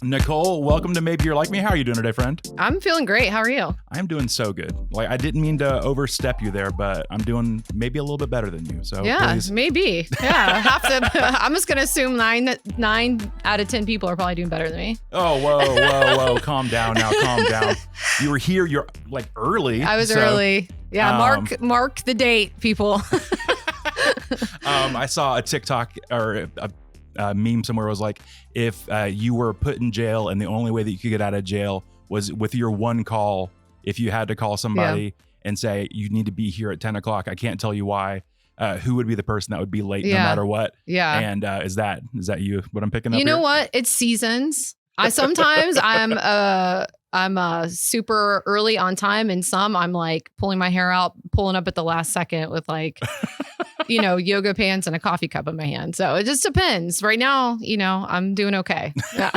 Nicole, welcome to Maybe You're Like Me. How are you doing today, friend? I'm feeling great. How are you? I'm doing so good. Like, I didn't mean to overstep you there, but I'm doing maybe a little bit better than you. So yeah, please. maybe. Yeah, have to. I'm just gonna assume nine out of 10 people are probably doing better than me. Oh, whoa. Calm down now. Calm down. You were here. You're like early. I was early. Yeah, mark the date, people. I saw a TikTok or a meme somewhere was like, if you were put in jail and the only way that you could get out of jail was with your one call, if you had to call somebody and say, you need to be here at 10 o'clock, I can't tell you why, who would be the person that would be late no matter what? Yeah. And is that you, what I'm picking up You know here? what? It's seasons. I'm super early on time, and some I'm like pulling my hair out, pulling up at the last second with like, yoga pants and a coffee cup in my hand. So it just depends. Right now, I'm doing okay. Yeah.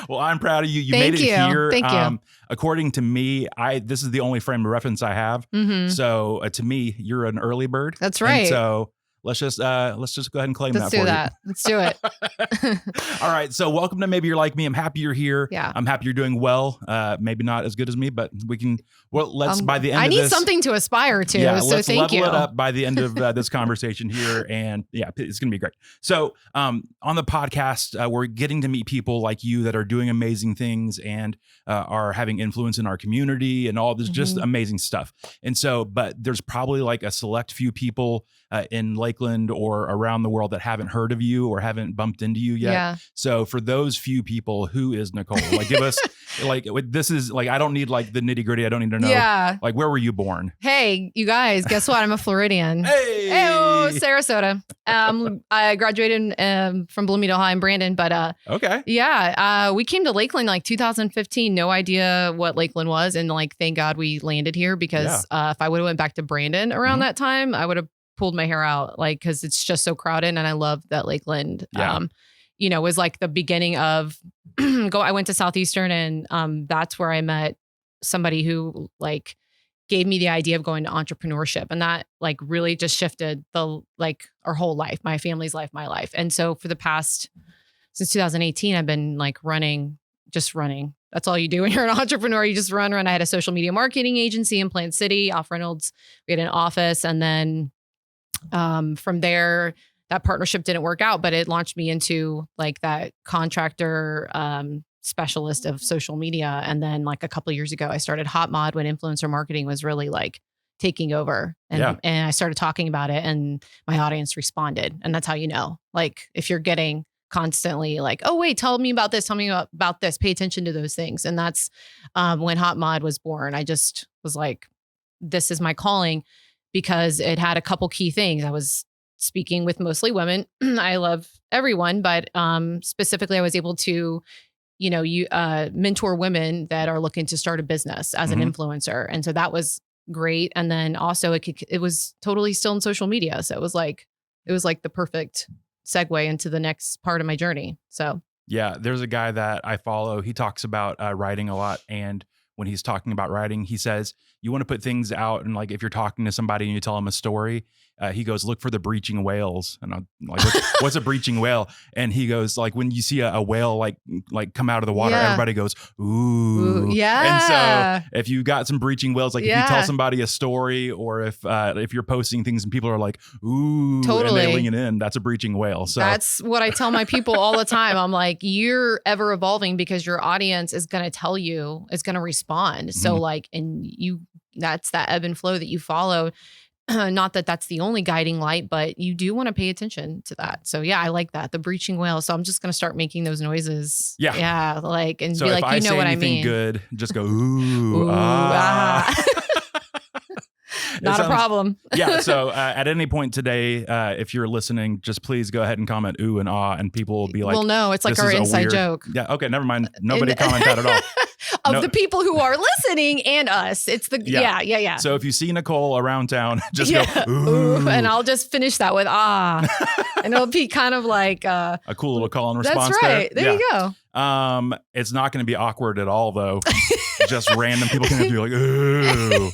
Well, I'm proud of you. You Thank made it you. here. Thank you. According to me, this is the only frame of reference I have. Mm-hmm. So to me, you're an early bird. That's right. And so let's just go ahead and claim Let's that do for that. Let's do it. All right. So welcome to Maybe You're Like Me. I'm happy you're here. Yeah. I'm happy you're doing well. Maybe not as good as me, but we can, let's by the end I of need this. something to aspire to. Yeah, so let's thank level you. it up by the end of this conversation here. And yeah, it's going to be great. So on the podcast, we're getting to meet people like you that are doing amazing things and are having influence in our community and all this just amazing stuff. And so, but there's probably like a select few people in Lakeland or around the world that haven't heard of you or haven't bumped into you yet. Yeah. So for those few people, who is Nicole? Like, give us this is like, I don't need like the nitty gritty. I don't need to know. Yeah. Like, where were you born? Hey, you guys, guess what? I'm a Floridian. Hey, Sarasota. I graduated from Bloomingdale High in Brandon, but okay. Yeah, we came to Lakeland like 2015. No idea what Lakeland was, and like thank God we landed here because if I would have went back to Brandon around that time, I would have pulled my hair out, like because it's just so crowded, and I love that Lakeland. Was like the beginning of I went to Southeastern, and that's where I met somebody who like gave me the idea of going to entrepreneurship, and that like really just shifted our whole life, my family's life, my life. And so for the past since 2018, I've been like running. That's all you do when you're an entrepreneur. You just run. I had a social media marketing agency in Plant City, off Reynolds. We had an office, and then from there, that partnership didn't work out, but it launched me into like that contractor specialist of social media. And then like a couple of years ago, I started HotMod when influencer marketing was really like taking over. And I started talking about it, and my audience responded. And that's how you know, like if you're getting constantly like, oh, wait, tell me about this, about this, pay attention to those things. And that's when HotMod was born. I just was like, this is my calling, because it had a couple key things. I was speaking with mostly women. I love everyone, but specifically I was able to, mentor women that are looking to start a business as an influencer. And so that was great. And then also it was totally still in social media. So it was like the perfect segue into the next part of my journey. So yeah, there's a guy that I follow. He talks about writing a lot. And when he's talking about writing, he says, you want to put things out. And like, if you're talking to somebody and you tell them a story, he goes, look for the breaching whales. And I'm like, what's a breaching whale? And he goes, like, when you see a whale, like come out of the water, everybody goes, ooh. Yeah. And so if you got some breaching whales, like if you tell somebody a story, or if you're posting things and people are like, ooh, totally, and they lean in, that's a breaching whale. So that's what I tell my people all the time. I'm like, you're ever evolving because your audience is going to tell you, is going to respond. So like, and that's that ebb and flow that you follow. Not that that's the only guiding light, but you do want to pay attention to that. So yeah, I like that. The breaching whale. So I'm just going to start making those noises. Yeah. Yeah. Like, and so be like, you know what I mean? Good. Just go, ooh, ah. Not a problem. Yeah. So at any point today, if you're listening, just please go ahead and comment ooh and ah, and people will be like, well, no, it's like our inside joke. Yeah. Okay. Never mind. Nobody comment that at all. Of the people who are listening and us. It's the, yeah. So if you see Nicole around town, just go, ooh. And I'll just finish that with ah. And it'll be kind of like a cool little call and response. That's right. There you go. It's not going to be awkward at all, though. Just random people can be like, ooh.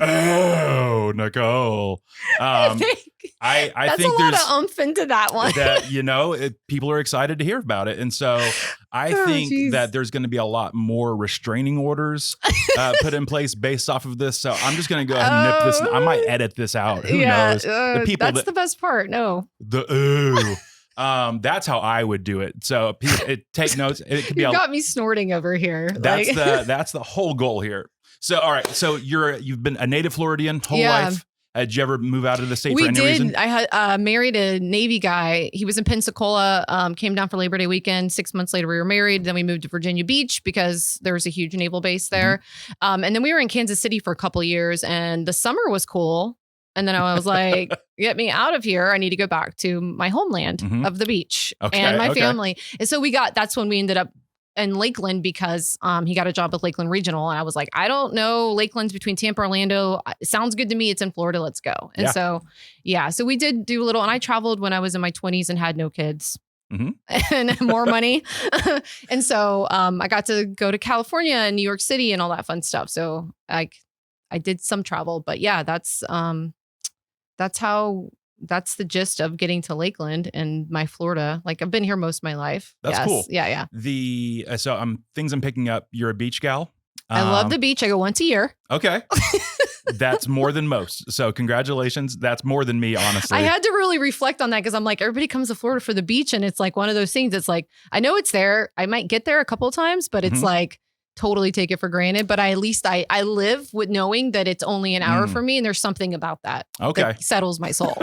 Oh, Nicole. I That's think a lot there's of oomph into that one. that, people are excited to hear about it. And so I think geez. that there's going to be a lot more restraining orders put in place based off of this. So I'm just going to go ahead and nip this. I might edit this out. Who knows? The people that's the best part. No. That's how I would do it. So take notes. It could be You got me snorting over here. That's the whole goal here. So, all right. So you've been a native Floridian whole life. Did you ever move out of the state for any reason? I had married a Navy guy. He was in Pensacola, came down for Labor Day weekend. 6 months later, we were married. Then we moved to Virginia Beach because there was a huge naval base there. And then we were in Kansas City for a couple of years, and the summer was cool. And then I was like, get me out of here. I need to go back to my homeland of the beach and my family. And so that's when we ended up in Lakeland because he got a job with Lakeland Regional. And I was like, I don't know. Lakeland's between Tampa, Orlando. It sounds good to me. It's in Florida. Let's go. And so we did do a little. And I traveled when I was in my 20s and had no kids. And more money. And so I got to go to California and New York City and all that fun stuff. So I did some travel. But yeah, that's the gist of getting to Lakeland and my Florida. Like I've been here most of my life. That's cool. Yeah. So things I'm picking up. You're a beach gal. I love the beach. I go once a year. Okay. That's more than most. So congratulations. That's more than me, honestly. I had to really reflect on that because I'm like, everybody comes to Florida for the beach. And it's like one of those things. It's like, I know it's there. I might get there a couple of times, but it's like, totally take it for granted, but at least I live with knowing that it's only an hour for me, and there's something about that that settles my soul.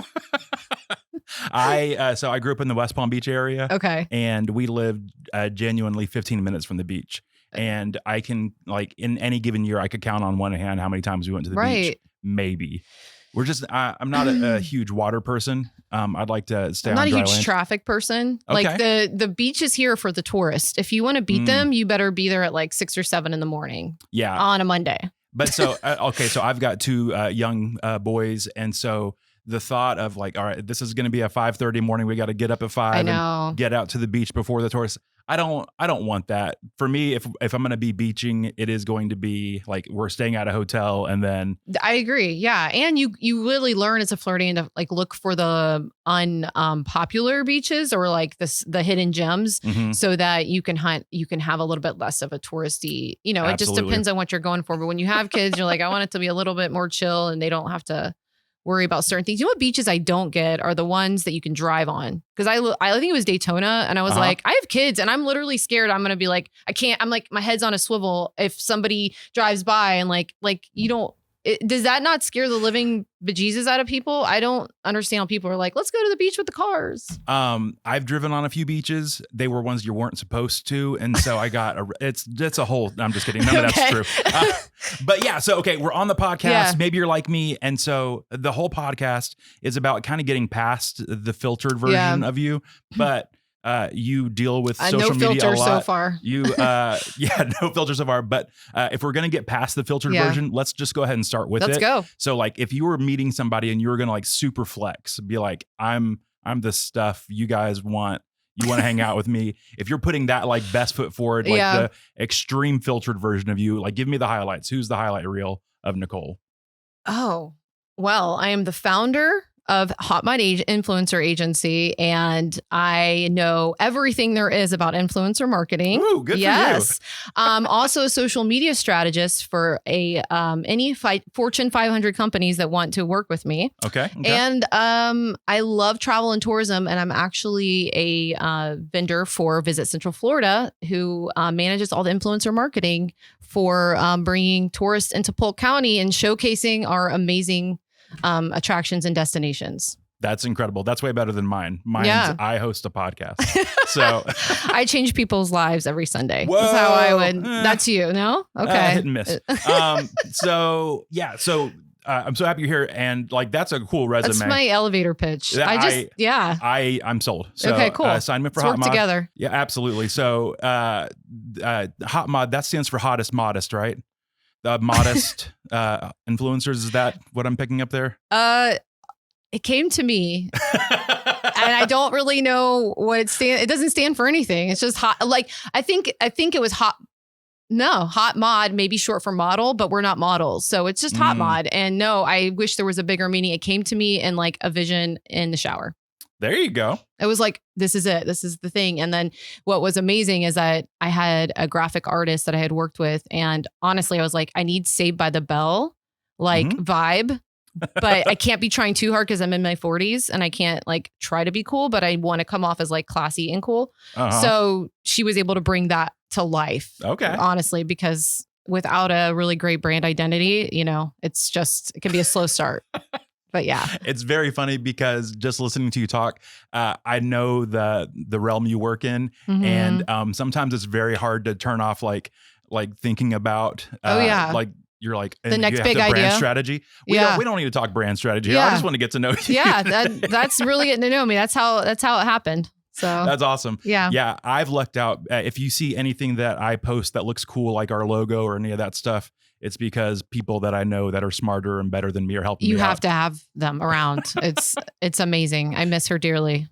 So I grew up in the West Palm Beach area. Okay. And we lived genuinely 15 minutes from the beach. And I can, like, in any given year, I could count on one hand how many times we went to the beach. Maybe. We're just, I'm not a huge water person. I'd like to stay on dry land. I'm not a huge traffic person. Okay. Like the beach is here for the tourists. If you want to beat them, you better be there at like 6 or 7 in the morning. Yeah. On a Monday. But so, so I've got 2 young boys. And so the thought of like, all right, this is going to be a 5:30 morning. We got to get up at 5 and get out to the beach before the tourists. I don't want that. For me, if I'm going to be beaching, it is going to be like we're staying at a hotel and then. I agree. Yeah. And you really learn as a Floridian to like look for the unpopular beaches or like the hidden gems so that you can have a little bit less of a touristy, Absolutely. It just depends on what you're going for. But when you have kids, you're like, I want it to be a little bit more chill and they don't have to worry about certain things. You know what beaches I don't get are the ones that you can drive on. Because I think it was Daytona and I was like, I have kids and I'm literally scared I'm going to be like, I can't, I'm like, my head's on a swivel if somebody drives by and like you don't, does that not scare the living bejesus out of people? I don't understand how people are like, let's go to the beach with the cars. I've driven on a few beaches. They were ones you weren't supposed to. And so I got that's a whole, I'm just kidding. None of that's true. But yeah, so, okay, we're on the podcast. Yeah. Maybe you're like me. And so the whole podcast is about kind of getting past the filtered version of you. But you deal with social media a lot. No filter so far. No filter so far. But if we're going to get past the filtered version, let's just go ahead and start with it. Let's go. So like if you were meeting somebody and you were going to like super flex, be like, I'm the stuff you guys want. You want to hang out with me. If you're putting that like best foot forward, like the extreme filtered version of you, like give me the highlights. Who's the highlight reel of Nicole? Oh, well, I am the founder of HotMod Influencer Agency, and I know everything there is about influencer marketing. Ooh, good for you. Also a social media strategist for any Fortune 500 companies that want to work with me. Okay. And I love travel and tourism, and I'm actually a vendor for Visit Central Florida, who manages all the influencer marketing for bringing tourists into Polk County and showcasing our amazing attractions and destinations. That's incredible. That's way better than mine. I host a podcast. So I change people's lives every Sunday. Whoa. That's how I would. That's you, no? Okay. Hit and miss. So I'm so happy you're here. And like, that's a cool resume. That's my elevator pitch. I'm sold. So, okay, cool. Sign me up for Let's HotMod. work together. Yeah, absolutely. So HotMod, that stands for hottest modest, right? Modest influencers. Is that what I'm picking up there? It came to me and I don't really know what it stands. It doesn't stand for anything. It's just hot. Like, I think it was hot No, HotMod may be short for model, but we're not models. So it's just HotMod. And no, I wish there was a bigger meaning. It came to me in like a vision in the shower. There you go. It was like, this is it. This is the thing. And then what was amazing is that I had a graphic artist that I had worked with. And honestly, I was like, I need Saved by the Bell, like vibe, but I can't be trying too hard because I'm in my 40s and I can't like try to be cool, but I want to come off as like classy and cool. So she was able to bring that to life. Okay. Honestly, because without a really great brand identity, you know, it can be a slow start. But yeah, it's very funny because just listening to you talk, I know the realm you work in, and sometimes it's very hard to turn off like thinking about like you're like the next big brand idea strategy. We don't need to talk brand strategy. I just want to get to know you. Yeah, that's really getting to know me. That's how it happened. So that's awesome. Yeah. I've lucked out. If you see anything that I post that looks cool, like our logo or any of that stuff, it's because people that I know that are smarter and better than me are helping me out. You have to have them around. It's amazing. I miss her dearly.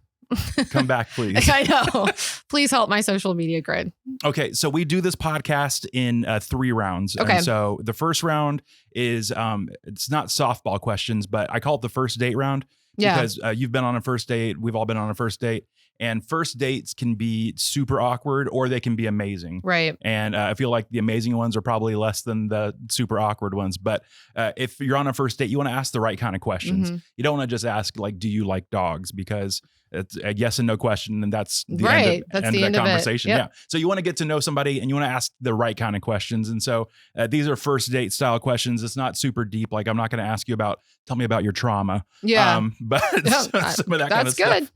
Come back, please. I know. Please help my social media grid. Okay. So we do this podcast in 3 rounds. Okay. And so the first round is, it's not softball questions, but I call it the first date round because you've been on a first date. We've all been on a first date. And first dates can be super awkward or they can be amazing. Right. And I feel like the amazing ones are probably less than the super awkward ones. But if you're on a first date, you want to ask the right kind of questions. You don't want to just ask like, do you like dogs? Because it's a yes and no question. And that's the end of the conversation. Yep. Yeah. So you want to get to know somebody and you want to ask the right kind of questions. And so these are first date style questions. It's not super deep. Like I'm not going to ask you tell me about your trauma. Yeah. But some of that kind of stuff.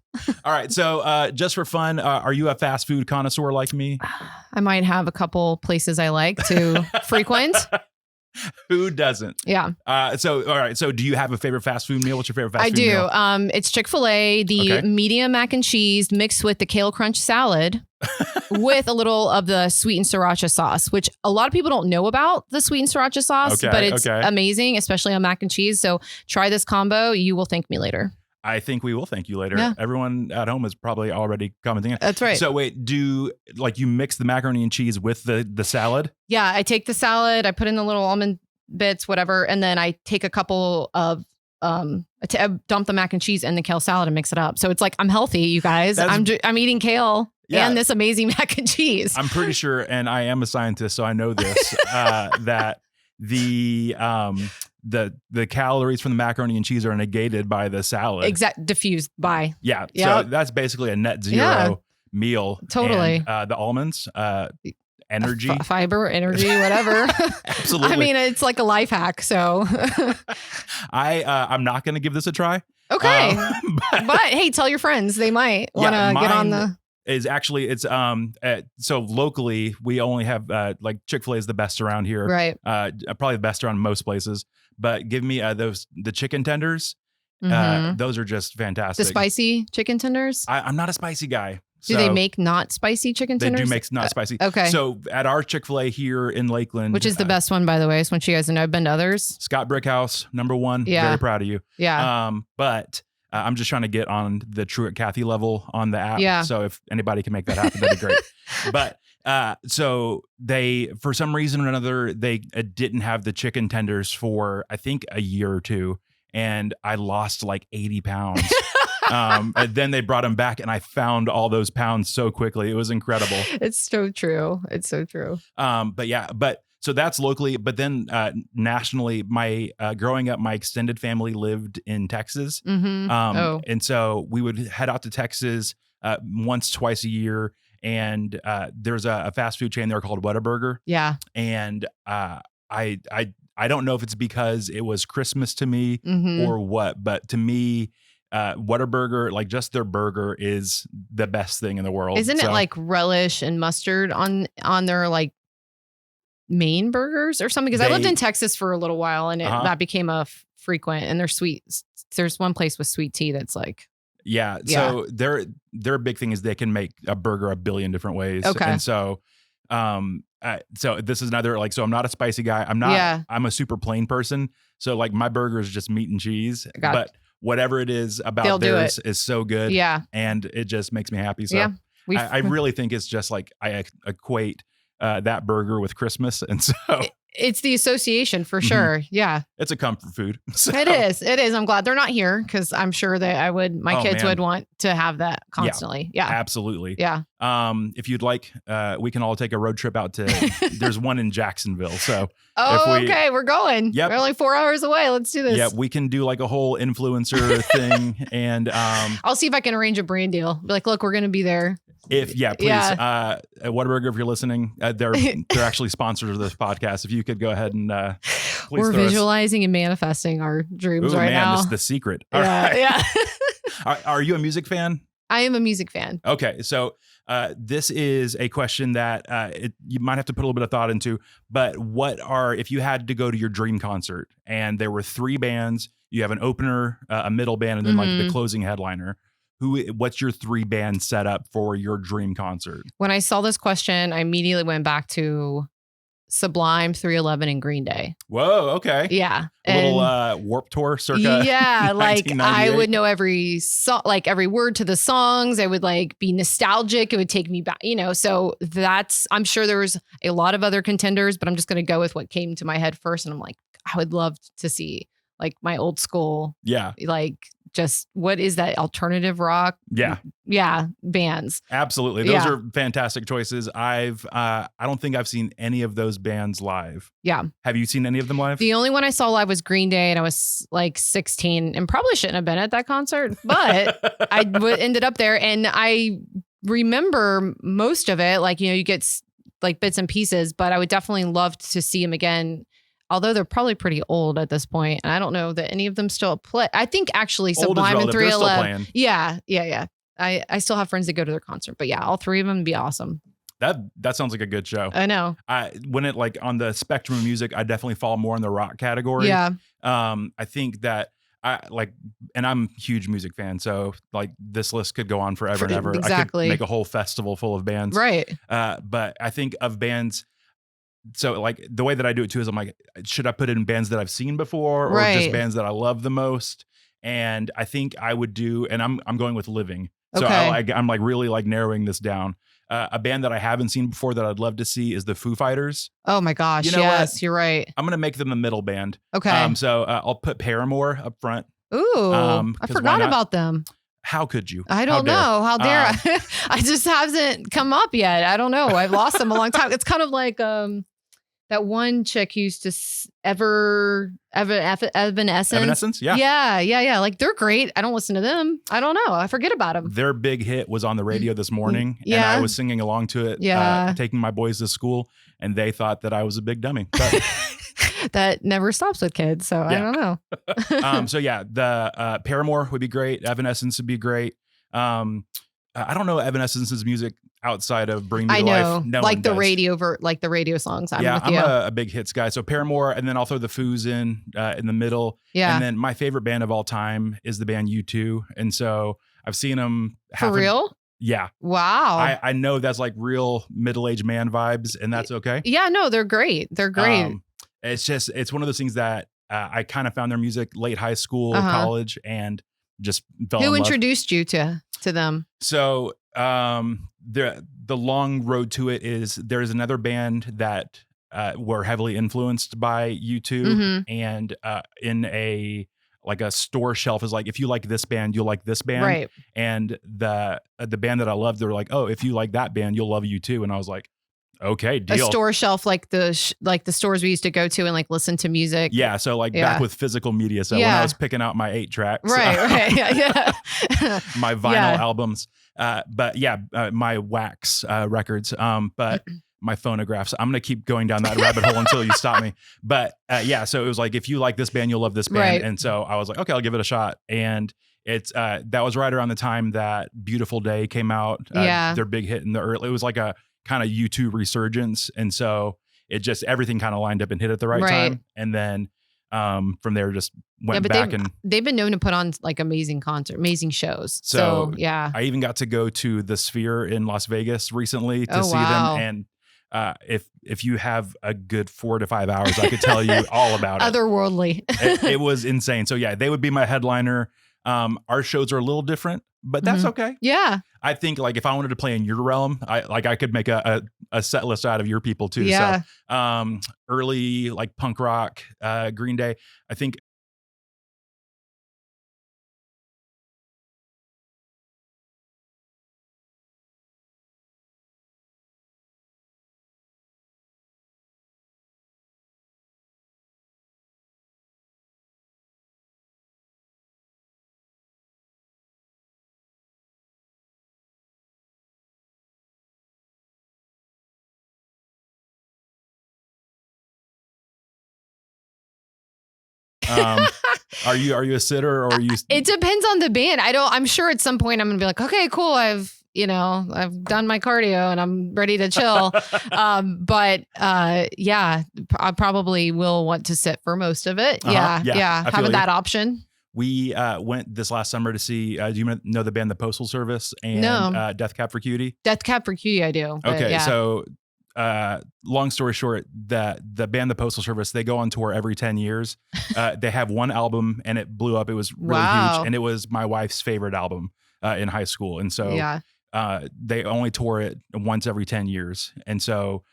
All right. So just for fun, are you a fast food connoisseur like me? I might have a couple places I like to frequent. Who doesn't? Yeah. So, all right. So do you have a favorite fast food meal? What's your favorite fast food meal? I do. It's Chick-Fil-A, the medium mac and cheese mixed with the kale crunch salad with a little of the sweet and sriracha sauce, which a lot of people don't know about the sweet and sriracha sauce, but it's amazing, especially on mac and cheese. So try this combo. You will thank me later. I think we will thank you later. Yeah. Everyone at home is probably already commenting. That's right. So wait, you mix the macaroni and cheese with the salad? Yeah, I take the salad, I put in the little almond bits, whatever, and then I take a couple of I dump the mac and cheese in the kale salad and mix it up. So it's like I'm healthy, you guys. I'm eating kale and this amazing mac and cheese. I'm pretty sure, and I am a scientist, so I know this that the calories from the macaroni and cheese are negated by the salad. Diffused by. Yeah. So that's basically a net zero meal. Totally. And, the almonds, energy, fiber, energy, whatever. Absolutely. I mean, it's like a life hack. So I'm not going to give this a try. Okay. But hey, tell your friends. They might want to get on the. Is actually so locally we only have like Chick-Fil-A is the best around here, right? Probably the best around most places. But give me the chicken tenders. Those are just fantastic. The spicy chicken tenders. I'm not a spicy guy. Do they make not spicy chicken tenders? They do make not spicy. Okay. So at our Chick-Fil-A here in Lakeland, which is the best one, by the way, so once you guys know, I've been to others. Scott Brickhouse, #1. Yeah. Very proud of you. Yeah. But I'm just trying to get on the Truett Kathy level on the app. Yeah. So if anybody can make that happen, that'd be great. But so they, for some reason or another, they didn't have the chicken tenders for, I think, a year or two. And I lost like 80 pounds. And then they brought them back and I found all those pounds so quickly. It was incredible. It's so true. It's so true. So that's locally, but then nationally, my growing up, my extended family lived in Texas. And so we would head out to Texas once, twice a year. And there's a fast food chain there called Whataburger. Yeah. And I don't know if it's because it was Christmas to me or what, but to me, Whataburger, like just their burger is the best thing in the world. Isn't it like relish and mustard on their like main burgers or something? Because I lived in Texas for a little while and that became a frequent, and they're sweet. There's one place with sweet tea that's like. Yeah. So their big thing is they can make a burger a billion different ways. Okay. And so, so this is another, like, so I'm not a spicy guy. I'm a super plain person. So like my burger is just meat and cheese, but whatever it is about theirs is so good. Yeah. And it just makes me happy. So I really think it's just like, I equate that burger with Christmas. And so It's the association for sure. Yeah. it's a comfort food. So, It is. It is. I'm glad they're not here because I'm sure that my kids would want to have that constantly. Yeah. Absolutely. Yeah. If you'd like, we can all take a road trip out to, there's one in Jacksonville. So okay. We're going. Yep. We're only 4 hours away. Let's do this. yeah, we can do like a whole influencer thing. And I'll see if I can arrange a brand deal. Be like, look, we're going to be there. please. Whataburger, if you're listening, they're actually sponsors of this podcast. If you could go ahead and please we're throw us- visualizing and manifesting our dreams Ooh, right man, now. this is the secret. All Yeah. right. Yeah. Are you a music fan? I am a music fan. Okay, so this is a question that you might have to put a little bit of thought into. But if you had to go to your dream concert and there were 3 bands, you have an opener, a middle band, and then like the closing headliner. What's your 3 band setup for your dream concert? When I saw this question, I immediately went back to Sublime, 311, and Green Day. Whoa, okay. Yeah. A little Warped Tour circa. Yeah, like I 1998. would know every song, like every word to the songs. I would like be nostalgic. It would take me back, so I'm sure there was a lot of other contenders, but I'm just going to go with what came to my head first. And I'm like, I would love to see like my old school, like just what is that alternative rock? Yeah. Bands. Absolutely. Those are fantastic choices. I don't think I've seen any of those bands live. Yeah. Have you seen any of them live? The only one I saw live was Green Day, and I was like 16 and probably shouldn't have been at that concert, but I ended up there, and I remember most of it. Like, you get like bits and pieces, but I would definitely love to see them again. Although they're probably pretty old at this point, and I don't know that any of them still play. I think actually Sublime and 311. Yeah. I still have friends that go to their concert, but yeah, all 3 of them would be awesome. That sounds like a good show. I know. When it like on the spectrum of music, I definitely fall more in the rock category. Yeah. I think that and I'm a huge music fan, so like this list could go on forever and ever. Exactly. I could make a whole festival full of bands. Right. But I think of bands. So like the way that I do it too is I'm like, should I put it in bands that I've seen before or just bands that I love the most? And I think I would do, and I'm going with Living. So I'm like really like narrowing this down. A band that I haven't seen before that I'd love to see is the Foo Fighters. Oh my gosh. You know yes, what? You're right. I'm going to make them the middle band. Okay. So I'll put Paramore up front. Ooh, I forgot about them. How could you? I don't know. How dare I? I just hasn't come up yet. I don't know. I've lost them a long time. It's kind of like that one chick who used to Evanescence. Evanescence? Yeah. Yeah. Like they're great. I don't listen to them. I don't know. I forget about them. Their big hit was on the radio this morning. And I was singing along to it. Taking my boys to school. And they thought that I was a big dummy. But that never stops with kids. So I don't know. The Paramore would be great. Evanescence would be great. I don't know Evanescence's music outside of Bring Me to Life. No like the does. radio songs. I'm a big hits guy. So Paramore, and then I'll throw the Foos in the middle. Yeah. And then my favorite band of all time is the band U2. And so I've seen them. For real? Yeah. Wow. I know that's like real middle-aged man vibes, and that's okay. Yeah, no, they're great. They're great. It's one of those things that I kind of found their music late high school, college, and just fell in love. Who introduced you to them? So the long road to it is there's another band that were heavily influenced by U2, and in a store shelf is like, if you like this band, you'll like this band. Right. And the band that I loved, they were like, oh, if you like that band, you'll love U2. And I was like, okay, deal. A store shelf like the stores we used to go to and like listen to music. Yeah, so back with physical media. So when I was picking out my 8 tracks, right, yeah, my vinyl albums, my wax records, but my phonographs. I'm gonna keep going down that rabbit hole until you stop me. But so it was like, if you like this band, you'll love this band. Right. And so I was like, okay, I'll give it a shot. And it's that was right around the time that Beautiful Day came out. Their big hit in the early. It was like a kind of U2 resurgence, and so it just everything kind of lined up and hit at the right time, and then from there just went back. They've been known to put on like amazing shows. So I even got to go to the Sphere in Las Vegas recently to see them, and if you have a good 4 to 5 hours, I could tell you all about it. Otherworldly. It was insane. So they would be my headliner. Our shows are a little different, but that's okay. Yeah. I think like if I wanted to play in your realm, I could make a a set list out of your people too. Yeah. So early like punk rock, Green Day. I think are you a sitter or are you? It depends on the band. I'm sure at some point I'm gonna be like, okay, cool. I've done my cardio and I'm ready to chill. But yeah, I probably will want to sit for most of it. Yeah. Having that option. We went this last summer to see, do you know the band The Postal Service and Death Cab for Cutie? Death Cab for Cutie, I do. Okay, yeah. So long story short, the band The Postal Service, they go on tour every 10 years. They have one album and it blew up. It was really huge. And it was my wife's favorite album in high school. And so they only tour it once every 10 years. And so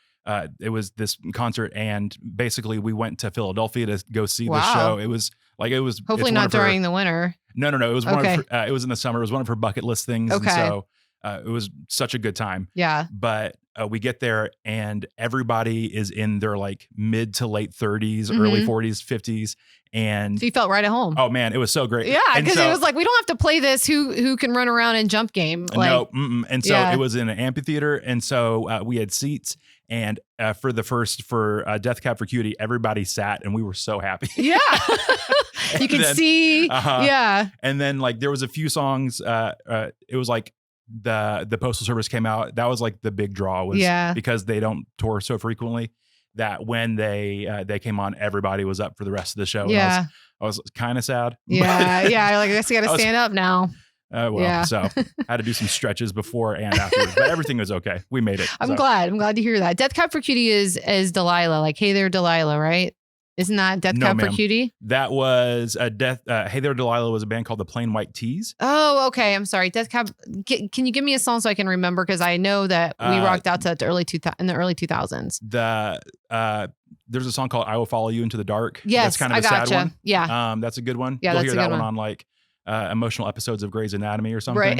it was this concert, and basically we went to Philadelphia to go see the show. It was hopefully not during the winter. No. It was it was in the summer. It was one of her bucket list things. Okay. And so it was such a good time. Yeah. But we get there and everybody is in their like mid to late 30s, early 40s, 50s. And so you felt right at home. Oh man, it was so great. Yeah, because it was like, we don't have to play this who can run around and jump game. Like, no. And so it was in an amphitheater. And so we had seats. And for Death Cab for Cutie, everybody sat and we were so happy. Yeah. You can see. Yeah. And then like there was a few songs. It was like the Postal Service came out. That was like the big draw was because they don't tour so frequently, that when they came on, everybody was up for the rest of the show. Yeah. And I was kind of sad. Yeah. Yeah. Like, I guess you got to stand up now. So I had to do some stretches before and afterwards, but everything was okay. We made it. I'm glad to hear that. Death Cab for Cutie is Delilah, like, hey there, Delilah, right? Isn't that Death Cab for Cutie? That was a Hey There, Delilah was a band called the Plain White Tees. Oh, okay. I'm sorry. Death Cab. Can you give me a song so I can remember? Because I know that we rocked out to in the early 2000s. There's a song called I Will Follow You Into the Dark. Yes, that's kind of a sad one. Yeah. That's a good one. Yeah, You'll that's hear a that good one on like emotional episodes of Grey's Anatomy or something.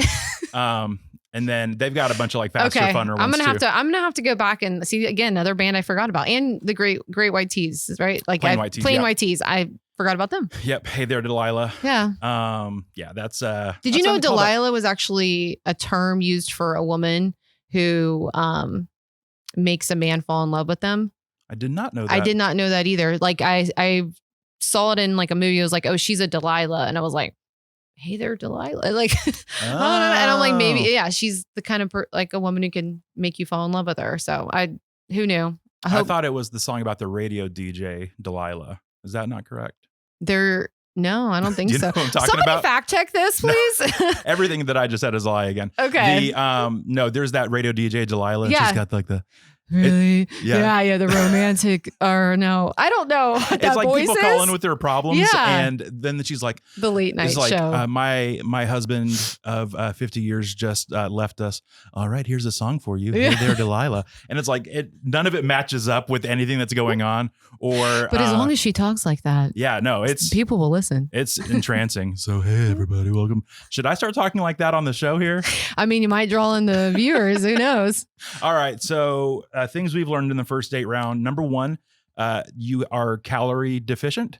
Right. And then they've got a bunch of like faster, funner ones I'm gonna have to go back and see again, another band I forgot about, and the Great White Tees, right? Like Plain White Tees. I forgot about them. Yep. Hey There, Delilah. Yeah. Yeah. That's. Did you know Delilah was actually a term used for a woman who makes a man fall in love with them? I did not know that. I did not know that either. Like I saw it in like a movie. It was like, oh, she's a Delilah, and I was like, hey there, Delilah. Like, I don't know. And I'm like, maybe, she's the kind of like a woman who can make you fall in love with her. So who knew? I thought it was the song about the radio DJ Delilah. Is that not correct? No, I don't think Do you so. know what I'm talking Somebody about? fact check this, please. No. Everything that I just said is a lie again. Okay. No, there's that radio DJ Delilah. Yeah. She's got like the. Really? Yeah. The romantic, or no, I don't know. What it's like people call in with their problems, Yeah. and then she's like, the late night like, show. My husband of 50 years just left us. All right, here's a song for you. Hey there, Delilah. And it's like none of it matches up with anything that's going on. But as long as she talks like that, it's people will listen. It's entrancing. So hey, everybody, welcome. Should I start talking like that on the show here? I mean, you might draw in the viewers. Who knows? All right, so things we've learned in the first date round. Number one, you are calorie deficient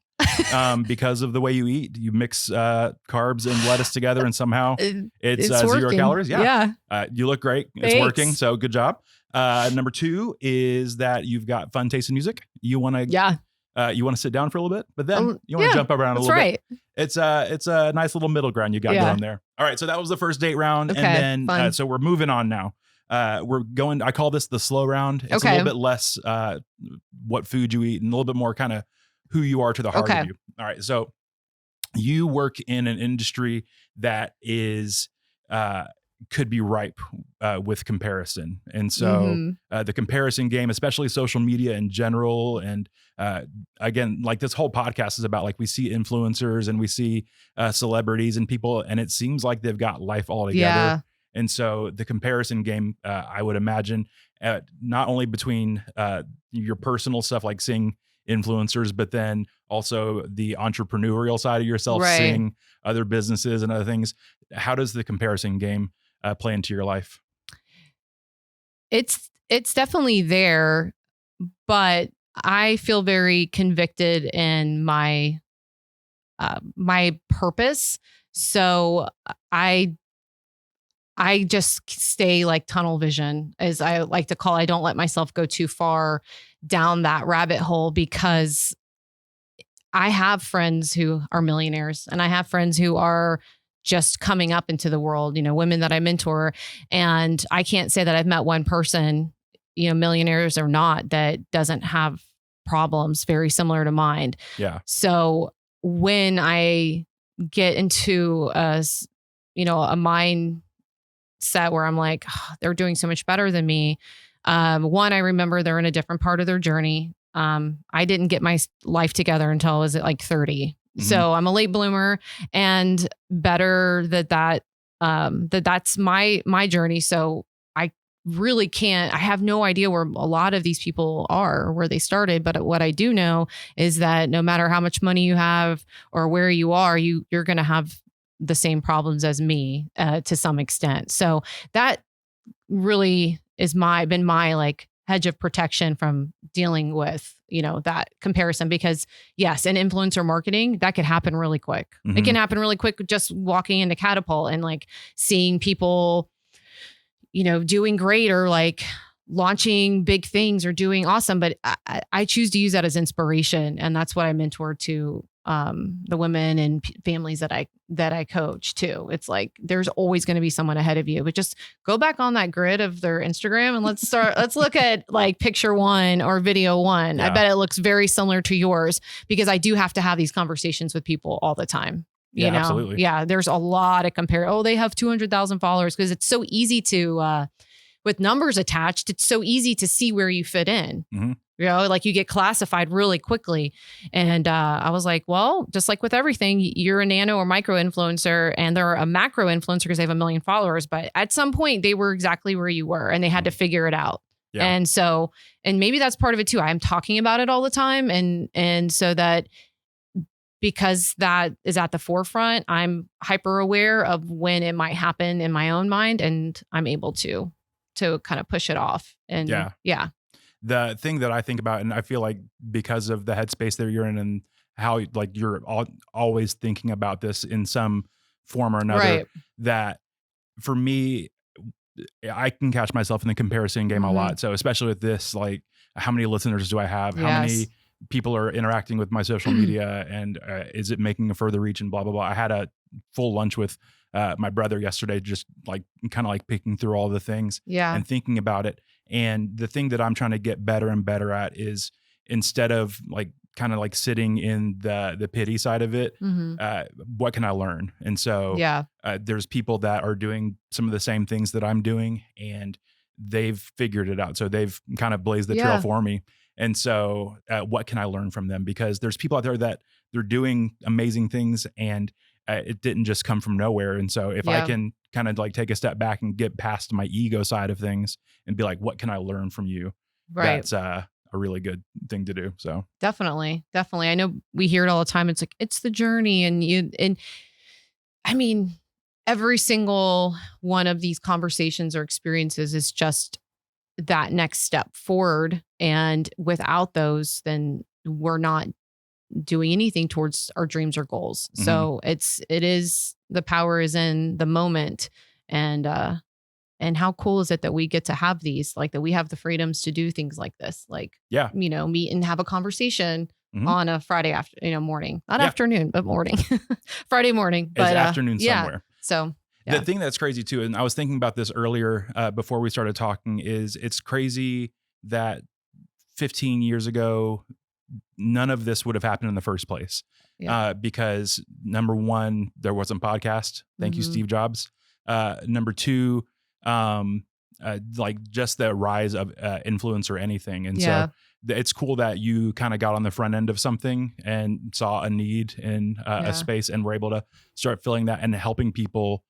because of the way you eat. You mix carbs and lettuce together, and somehow it's 0 calories. Yeah. You look great. Thanks. It's working. So good job. Number two is that you've got fun taste in music. You want to you want to sit down for a little bit, but then you want to jump around a little bit. It's a nice little middle ground you got going there. All right, so that was the first date round, and then so we're moving on now. We're going. I call this the slow round. It's a little bit less what food you eat and a little bit more kind of who you are to the heart of you. All right, so you work in an industry that is could be ripe with comparison, and so the comparison game, especially social media in general, and again, like this whole podcast is about, like, we see influencers and we see celebrities and people, and it seems like they've got life all together. And so the comparison game, I would imagine, not only between your personal stuff like seeing influencers, but then also the entrepreneurial side of yourself, Right. seeing other businesses and other things. How does the comparison game play into your life? It's definitely there, but I feel very convicted in my my purpose. So I just stay like tunnel vision, as I like to call. I don't let myself go too far down that rabbit hole, because I have friends who are millionaires, and I have friends who are just coming up into the world, women that I mentor. And I can't say that I've met one person, millionaires or not, that doesn't have problems very similar to mine. Yeah. So when I get into a mindset where I'm like, "Oh, they're doing so much better than me." One, I remember they're in a different part of their journey. I didn't get my life together until I was at like 30. So I'm a late bloomer, and better that's my journey. So I really can't, I have no idea where a lot of these people are or where they started. But what I do know is that no matter how much money you have or where you are, you're going to have the same problems as me to some extent. So that really is been my like hedge of protection from dealing with, that comparison. Because yes, in influencer marketing, that could happen really quick. It can happen really quick just walking into Catapult and like seeing people, doing great or like launching big things or doing awesome. But I choose to use that as inspiration. And that's what I mentor to the women and families that I coach too. It's like, there's always going to be someone ahead of you, but just go back on that grid of their Instagram and let's look at like picture 1 or video 1. Yeah. I bet it looks very similar to yours, because I do have to have these conversations with people all the time. Absolutely. Yeah. There's a lot of compare. Oh, they have 200,000 followers, because it's so easy to, with numbers attached, it's so easy to see where you fit in. Like you get classified really quickly. And I was like, well, just like with everything, you're a nano or micro influencer, and they're a macro influencer because they have 1 million followers. But at some point they were exactly where you were, and they had to figure it out. Yeah. And so, and maybe that's part of it too. I'm talking about it all the time. And so that, because that is at the forefront, I'm hyper aware of when it might happen in my own mind, and I'm able to kind of push it off. And yeah. The thing that I think about, and I feel like because of the headspace that you're in and how like you're always thinking about this in some form or another, right, that for me, I can catch myself in the comparison game a lot. So especially with this, like how many listeners do I have? How many people are interacting with my social media, and is it making a further reach and blah, blah, blah. I had a full lunch with my brother yesterday, just like kind of like picking through all the things and thinking about it. And the thing that I'm trying to get better and better at is, instead of like kind of like sitting in the pity side of it, what can I learn? And so there's people that are doing some of the same things that I'm doing, and they've figured it out. So they've kind of blazed the trail for me. And so what can I learn from them? Because there's people out there that they're doing amazing things, and it didn't just come from nowhere. And so if I can kind of like take a step back and get past my ego side of things and be like, what can I learn from you? Right. That's a really good thing to do. So definitely. I know we hear it all the time. It's like, it's the journey. And I mean, every single one of these conversations or experiences is just that next step forward. And without those, then we're not doing anything towards our dreams or goals. So the power is in the moment. And how cool is it that we get to have these, like that we have the freedoms to do things like this, like, meet and have a conversation on a Friday morning, not afternoon, but morning, Friday morning, but it's afternoon somewhere. So the thing that's crazy too, and I was thinking about this earlier before we started talking, is it's crazy that 15 years ago, none of this would have happened in the first place. Because number one, there wasn't podcast. Thank you, Steve Jobs. Number two, like just the rise of influence or anything. And so it's cool that you kind of got on the front end of something and saw a need in a space, and were able to start filling that and helping people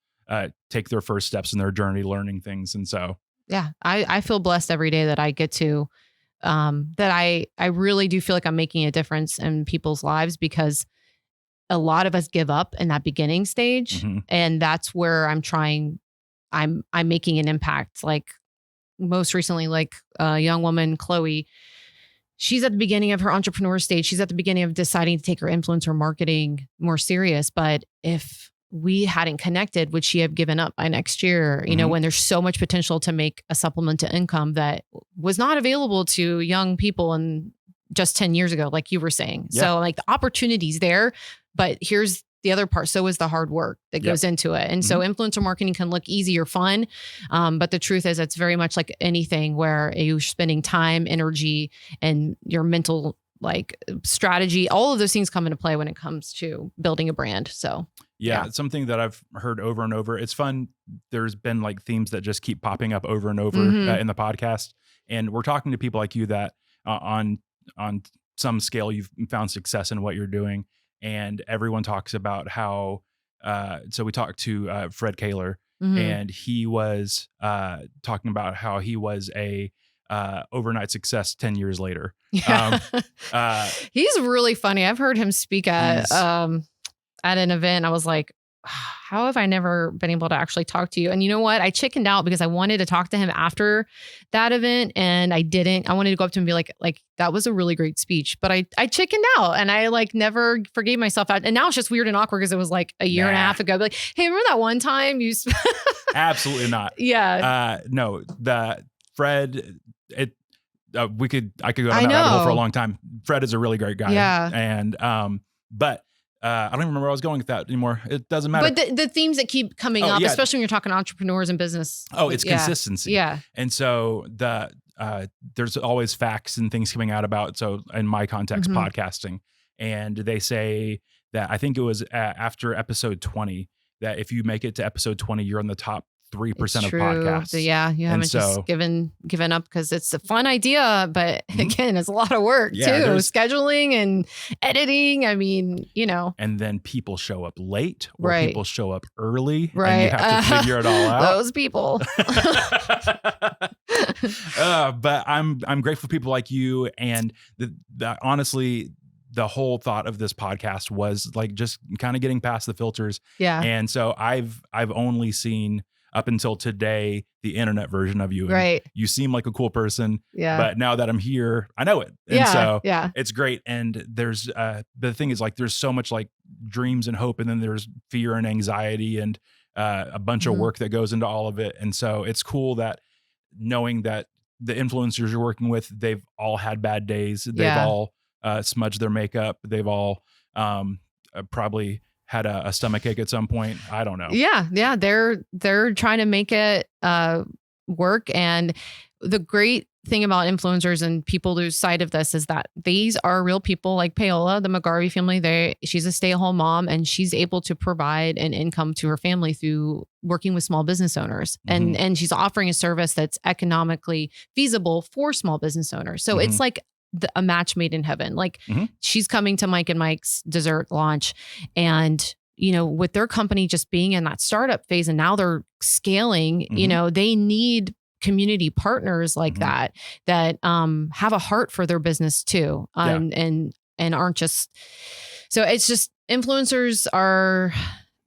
take their first steps in their journey, learning things. And so, yeah, I feel blessed every day that I get to, that I really do feel like I'm making a difference in people's lives, because a lot of us give up in that beginning stage. Mhm. And that's where I'm making an impact. Like most recently, like a young woman, Chloe, she's at the beginning of her entrepreneur stage. She's at the beginning of deciding to take her influencer marketing more serious. But if we hadn't connected, would she have given up by next year? You know, Mhm. when there's so much potential to make a supplement to income that was not available to young people and just 10 years ago, like you were saying. Yeah. So like the opportunity's there, but here's the other part. So is the hard work that Yep. goes into it. And so influencer marketing can look easy or fun. But the truth is it's very much like anything where you're spending time, energy, and your mental like strategy. All of those things come into play when it comes to building a brand. So Yeah, it's something that I've heard over and over. It's fun. There's been like themes that just keep popping up over and over in the podcast. And we're talking to people like you that on some scale, you've found success in what you're doing. And everyone talks about how, so we talked to Fred Kaler, and he was talking about how he was a overnight success 10 years later. Yeah. He's really funny. I've heard him speak at an event. I was like, how have I never been able to actually talk to you? And you know what? I chickened out because I wanted to talk to him after that event, and I didn't. I wanted to go up to him and be like, that was a really great speech, but I chickened out, and I like never forgave myself out. And now it's just weird and awkward because it was like a year and a half ago. I'd be like, hey, remember that one time you? Absolutely not. Yeah. No, the Fred. I could go I down that rabbit hole know. for a long time. Fred is a really great guy. Yeah. And but I don't even remember where I was going with that anymore. It doesn't matter. But the themes that keep coming up, especially when you're talking entrepreneurs and business. Oh, it's consistency. Yeah. And so there's always facts and things coming out about, so in my context, podcasting. And they say that, I think it was after episode 20, that if you make it to episode 20, you're in the top 3% of podcasts. So, yeah, you haven't just given up because it's a fun idea, but again, it's a lot of work too. Scheduling and editing. I mean, you know. And then people show up late, or people show up early, and you have to figure it all out. Those people. But I'm grateful for people like you, and honestly, the whole thought of this podcast was like just kind of getting past the filters. Yeah. And so I've only seen, up until today, the internet version of you. Right. You seem like a cool person. Yeah. But now that I'm here, I know it. And so it's great. And there's the thing is, like, there's so much like dreams and hope, and then there's fear and anxiety and a bunch of work that goes into all of it. And so it's cool that knowing that the influencers you're working with, they've all had bad days. They've all smudged their makeup. They've all probably had a stomach ache at some point. I don't know. Yeah. They're trying to make it work. And the great thing about influencers and people lose sight of this is that these are real people, like Paola, the McGarvey family. She's a stay-at-home mom, and she's able to provide an income to her family through working with small business owners. And she's offering a service that's economically feasible for small business owners. So it's like a match made in heaven. Like she's coming to Mike and Mike's dessert launch, and you know, with their company just being in that startup phase, and now they're scaling, you know, they need community partners like that have a heart for their business too. And aren't just, so it's just, influencers are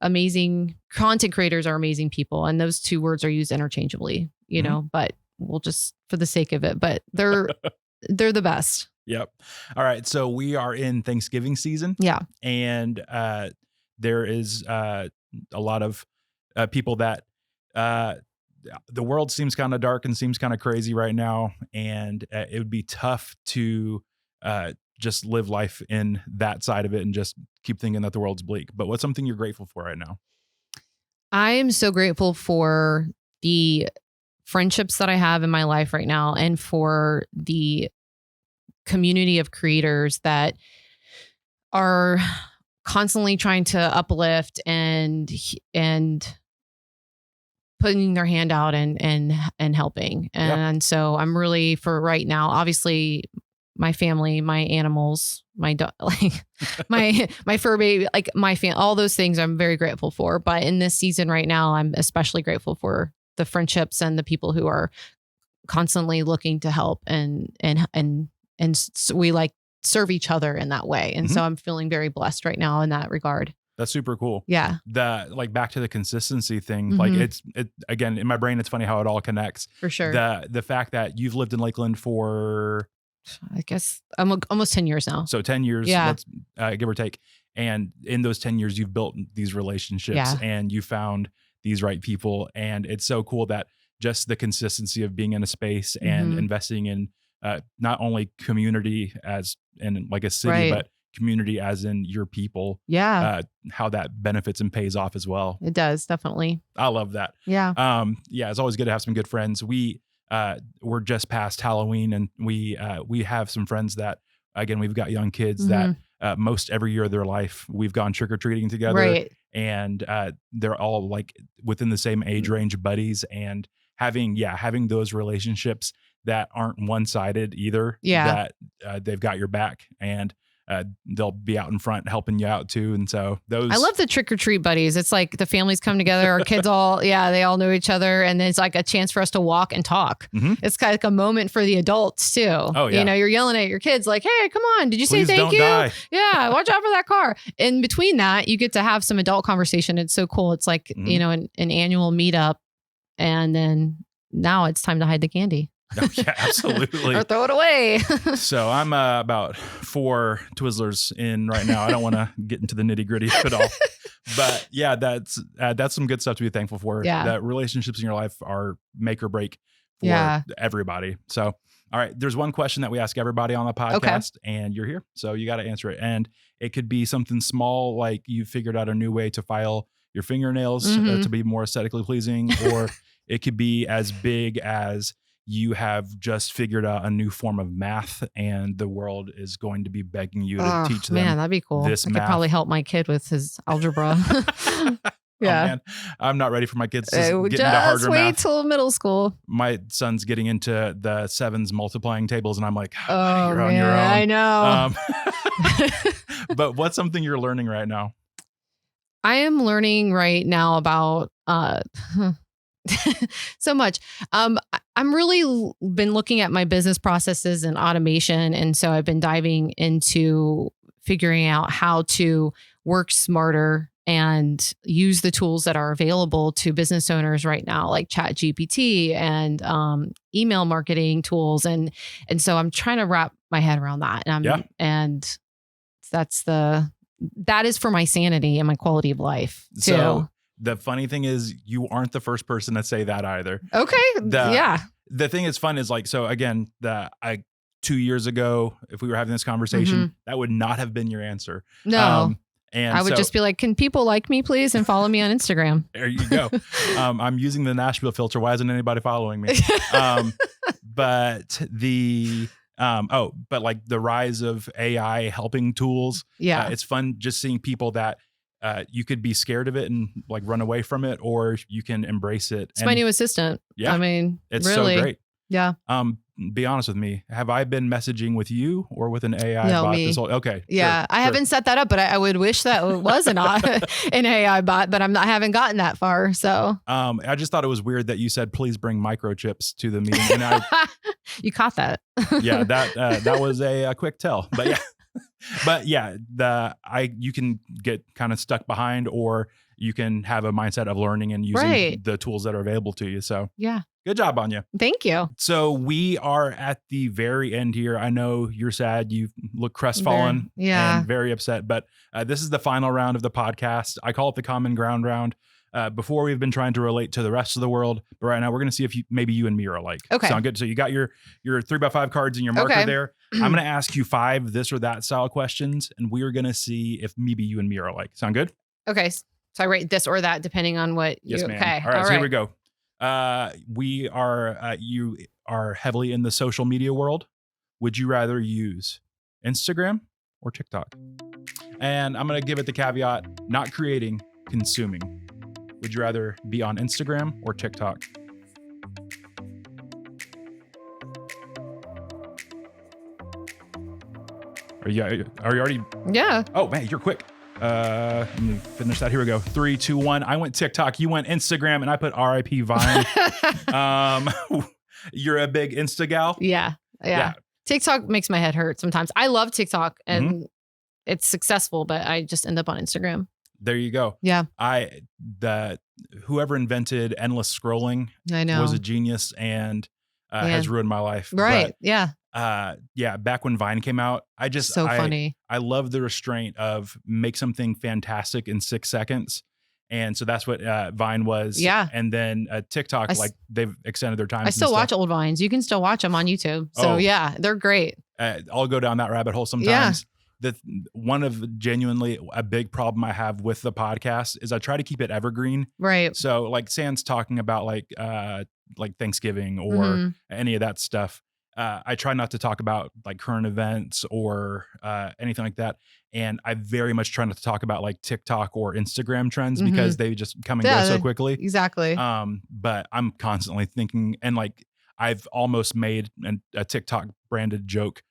amazing. Content creators are amazing people. And those two words are used interchangeably, you know, but we'll just, for the sake of it, but they're the best. Yep. All right. So we are in Thanksgiving season. Yeah. And there is a lot of people that the world seems kind of dark and seems kind of crazy right now. And it would be tough to just live life in that side of it and just keep thinking that the world's bleak. But what's something you're grateful for right now? I am so grateful for the friendships that I have in my life right now, and for the community of creators that are constantly trying to uplift and putting their hand out and helping. And so I'm really, for right now, obviously my family, my animals, my dog, like my fur baby, like all those things I'm very grateful for. But in this season right now, I'm especially grateful for the friendships and the people who are constantly looking to help and so we like serve each other in that way. And so I'm feeling very blessed right now in that regard. That's super cool. Yeah. Like back to the consistency thing, like it again, in my brain, it's funny how it all connects. For sure. The fact that you've lived in Lakeland for, I guess I'm almost 10 years now. So 10 years, yeah. Let's give or take. And in those 10 years, you've built these relationships and you found these right people. And it's so cool that just the consistency of being in a space and investing in not only community as in like a city, but community as in your people. Yeah. How that benefits and pays off as well. It does, definitely. I love that. Yeah. Yeah, it's always good to have some good friends. We're just past Halloween and we have some friends that, again, we've got young kids that most every year of their life, we've gone trick-or-treating together. Right. And they're all like within the same age range buddies, and having those relationships that aren't one-sided either. Yeah. That they've got your back and they'll be out in front helping you out too. And so I love the trick or treat buddies. It's like the families come together, our kids they all know each other. And it's like a chance for us to walk and talk. It's kind of like a moment for the adults too. Oh, yeah. You know, you're yelling at your kids like, hey, come on. Did you say thank you? Die. Yeah. Watch out for that car. In between that, you get to have some adult conversation. It's so cool. It's like, you know, an annual meetup. And then now it's time to hide the candy. Oh, yeah, absolutely. Or throw it away. So I'm about 4 Twizzlers in right now. I don't want to get into the nitty gritty of it all, but yeah, that's some good stuff to be thankful for. Yeah. That relationships in your life are make or break for everybody. So, all right, there's one question that we ask everybody on the podcast, and you're here, so you got to answer it. And it could be something small, like you figured out a new way to file your fingernails to be more aesthetically pleasing, or it could be as big as you have just figured out a new form of math and the world is going to be begging you to teach them. Man, that'd be cool. I could probably help my kid with his algebra. Yeah. Oh, man. I'm not ready for my kids to get into harder math. Wait till middle school. My son's getting into the 7s multiplying tables and I'm like, oh, you're man, on your own. I know. But what's something you're learning right now? I am learning right now about so much. I'm really been looking at my business processes and automation. And so I've been diving into figuring out how to work smarter and use the tools that are available to business owners right now, like ChatGPT and email marketing tools. And so I'm trying to wrap my head around that. And that is for my sanity and my quality of life too. So the funny thing is you aren't the first person to say that either. Okay. The thing that's fun is like, so again, 2 years ago, if we were having this conversation, that would not have been your answer. No. And I would just be like, can people like me, please? And follow me on Instagram. There you go. I'm using the Nashville filter. Why isn't anybody following me? But like the rise of AI helping tools. Yeah. It's fun just seeing people that you could be scared of it and like run away from it, or you can embrace it. It's my new assistant. Yeah. I mean, it's really so great. Yeah. Be honest with me. Have I been messaging with you or with an AI bot? Okay. Yeah. I haven't set that up, but I would wish that it was an AI bot, but I haven't gotten that far. So, I just thought it was weird that you said, please bring microchips to the meeting. And you caught that. Yeah. That was a quick tell, but yeah. But yeah, you can get kind of stuck behind, or you can have a mindset of learning and using the tools that are available to you. So yeah, good job on you. Thank you. So we are at the very end here. I know you're sad. You look crestfallen and very upset, but this is the final round of the podcast. I call it the common ground round. Before we've been trying to relate to the rest of the world, but right now we're going to see if maybe you and me are alike. Okay. Sound good? So you got your 3x5 cards and your marker there. I'm going to ask you 5 this or that style questions, and we are going to see if maybe you and me are alike. Sound good? Okay. So I write this or that depending on what yes, you, ma'am. Okay. All right. So here we go. You are heavily in the social media world. Would you rather use Instagram or TikTok? And I'm going to give it the caveat, not creating, consuming. Would you rather be on Instagram or TikTok? Are you already? Yeah. Oh man, you're quick. Let me finish that. Here we go. 3, 2, 1. I went TikTok. You went Instagram, and I put RIP Vine. You're a big Insta gal. Yeah. TikTok makes my head hurt sometimes. I love TikTok and it's successful, but I just end up on Instagram. There you go. Yeah. Whoever invented endless scrolling I know. was a genius and has ruined my life. Right. But, back when Vine came out, funny. I love the restraint of make something fantastic in 6 seconds. And so that's what Vine was. Yeah. And then TikTok, they've extended their time. I still watch old Vines. You can still watch them on YouTube. So they're great. I'll go down that rabbit hole sometimes. One of genuinely a big problem I have with the podcast is I try to keep it evergreen. Right. So like Sans talking about like Thanksgiving or any of that stuff. I try not to talk about like current events or anything like that. And I very much try not to talk about like TikTok or Instagram trends because they just come and go so quickly. Exactly. But I'm constantly thinking, and like I've almost made a TikTok branded joke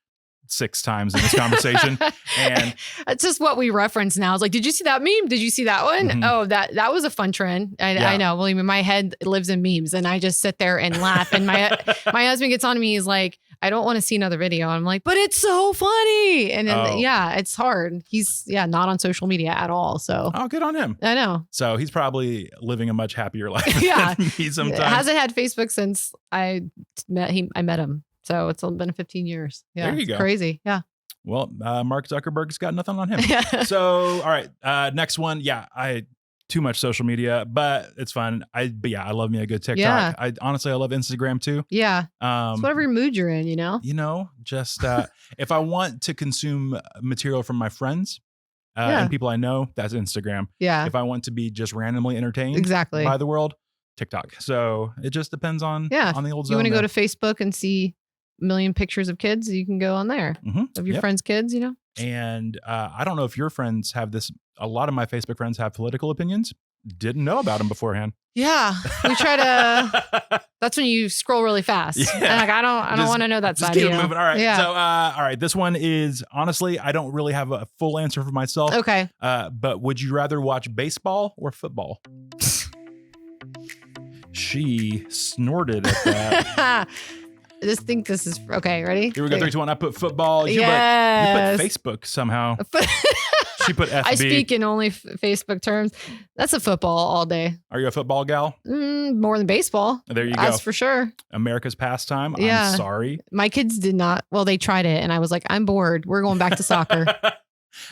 6 times in this conversation. And it's just what we reference now. It's like, did you see that meme? Did you see that one? Oh, that was a fun trend. I know. Well, my head lives in memes and I just sit there and laugh. And my husband gets on me. He's like, I don't want to see another video. I'm like, but it's so funny. And then, it's hard. He's not on social media at all. So good on him. I know. So he's probably living a much happier life. Yeah. Than me sometimes. Hasn't had Facebook since I met him. So it's been 15 years. Yeah. There you go. Crazy. Yeah. Well, Mark Zuckerberg's got nothing on him. So, all right. Next one. Yeah. Too much social media, but it's fun. I love me a good TikTok. Yeah. I love Instagram too. Yeah. It's whatever mood you're in, Just, if I want to consume material from my friends, and people I know, that's Instagram. Yeah. If I want to be just randomly entertained by the world, TikTok. So it just depends on the old zone. You want to go to Facebook and see a million pictures of kids, you can go on there of your friends' kids, And I don't know if your friends have this. A lot of my Facebook friends have political opinions. Didn't know about them beforehand. Yeah, we try to. That's when you scroll really fast. Yeah. And like I don't want to know that side. Just keep moving. All right. Yeah. So all right. This one is honestly, I don't really have a full answer for myself. Okay. But would you rather watch baseball or football? She snorted at that. I just think this is okay. Ready? Here we go. 3, 2, 1. I put football. You put Facebook somehow. She put FB. I speak in only Facebook terms. That's a football all day. Are you a football gal? More than baseball. There you go. That's for sure. America's pastime. Yeah. I'm sorry. My kids did not. Well, they tried it, and I was like, I'm bored. We're going back to soccer.